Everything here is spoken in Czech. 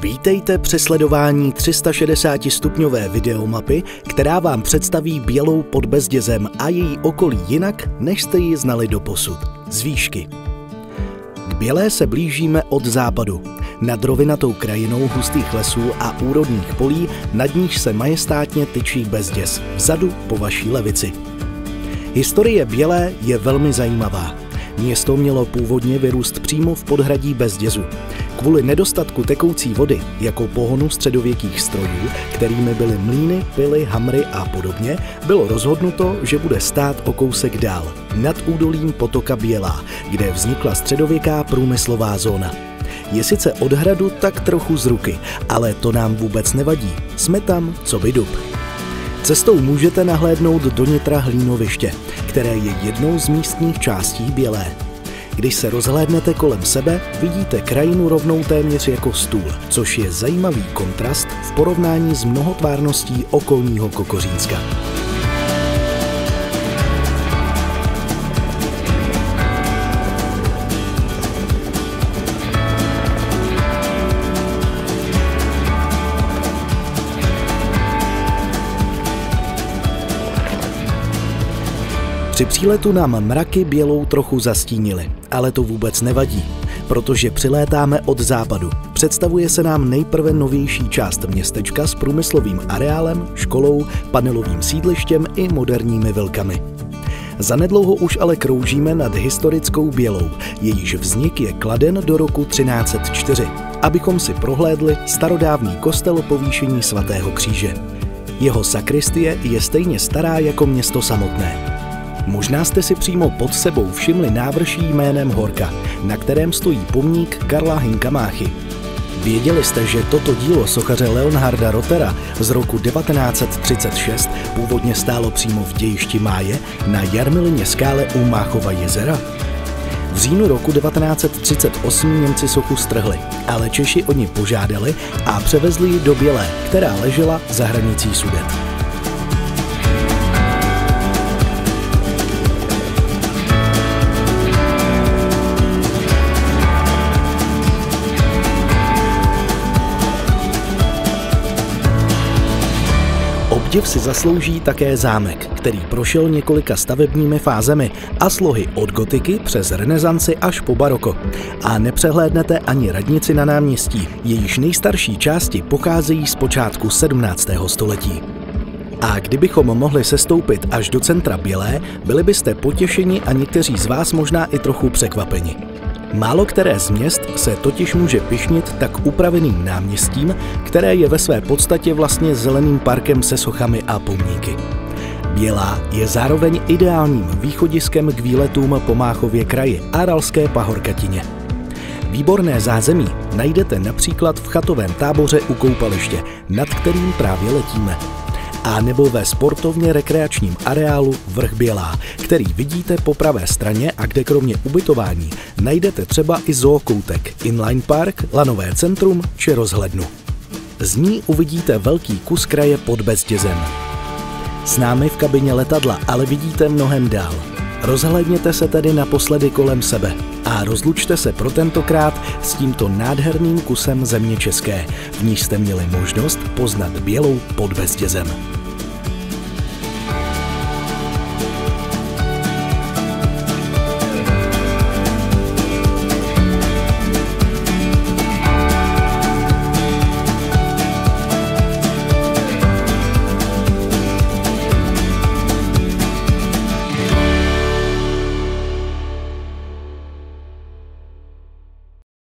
Vítejte při sledování 360-stupňové videomapy, která vám představí Bělou pod Bezdězem a její okolí jinak, než jste ji znali doposud. Z výšky. K Bělé se blížíme od západu. Nad rovinatou krajinou hustých lesů a úrodných polí, nad níž se majestátně tyčí Bezděz, vzadu po vaší levici. Historie Bělé je velmi zajímavá. Město mělo původně vyrůst přímo v podhradí Bezdězu. Kvůli nedostatku tekoucí vody jako pohonu středověkých strojů, kterými byly mlýny, pily, hamry a podobně, bylo rozhodnuto, že bude stát o kousek dál, nad údolím potoka Bělá, kde vznikla středověká průmyslová zóna. Je sice od hradu tak trochu z ruky, ale to nám vůbec nevadí. Jsme tam, co by dub. Cestou můžete nahlédnout do nitra Hlínoviště, které je jednou z místních částí Bělé. Když se rozhlédnete kolem sebe, vidíte krajinu rovnou téměř jako stůl, což je zajímavý kontrast v porovnání s mnohotvárností okolního Kokořínska. Při příletu nám mraky Bělou trochu zastínily, ale to vůbec nevadí, protože přilétáme od západu. Představuje se nám nejprve novější část městečka s průmyslovým areálem, školou, panelovým sídlištěm i moderními vilkami. Zanedlouho už ale kroužíme nad historickou Bělou, jejíž vznik je kladen do roku 1304, abychom si prohlédli starodávný kostel Povýšení svatého kříže. Jeho sakristie je stejně stará jako město samotné. Možná jste si přímo pod sebou všimli návrší jménem Horka, na kterém stojí pomník Karla Hynka Máchy. Věděli jste, že toto dílo sochaře Leonharda Rothera z roku 1936 původně stálo přímo v dějišti Máje na Jarmilině skále u Máchova jezera? V říjnu roku 1938 Němci sochu strhli, ale Češi o ni požádali a převezli ji do Bělé, která ležela za hranicí Sudet. Obdiv si zaslouží také zámek, který prošel několika stavebními fázemi a slohy od gotiky přes renesanci až po baroko. A nepřehlédnete ani radnici na náměstí, jejíž nejstarší části pocházejí z počátku 17. století. A kdybychom mohli sestoupit až do centra Bělé, byli byste potěšeni a někteří z vás možná i trochu překvapeni. Málo které z měst se totiž může pyšnit tak upraveným náměstím, které je ve své podstatě vlastně zeleným parkem se sochami a pomníky. Bělá je zároveň ideálním východiskem k výletům po Máchově kraji a Ralské pahorkatině. Výborné zázemí najdete například v chatovém táboře u koupaliště, nad kterým právě letíme. A nebo ve sportovně rekreačním areálu Vrch Bělá, který vidíte po pravé straně a kde kromě ubytování najdete třeba i zookoutek, inline park, lanové centrum či rozhlednu. Z ní uvidíte velký kus kraje pod Bezdězem. S námi v kabině letadla ale vidíte mnohem dál. Rozhlédněte se tedy naposledy kolem sebe a rozlučte se pro tentokrát s tímto nádherným kusem země české, v níž jste měli možnost poznat Bělou pod Bezdězem.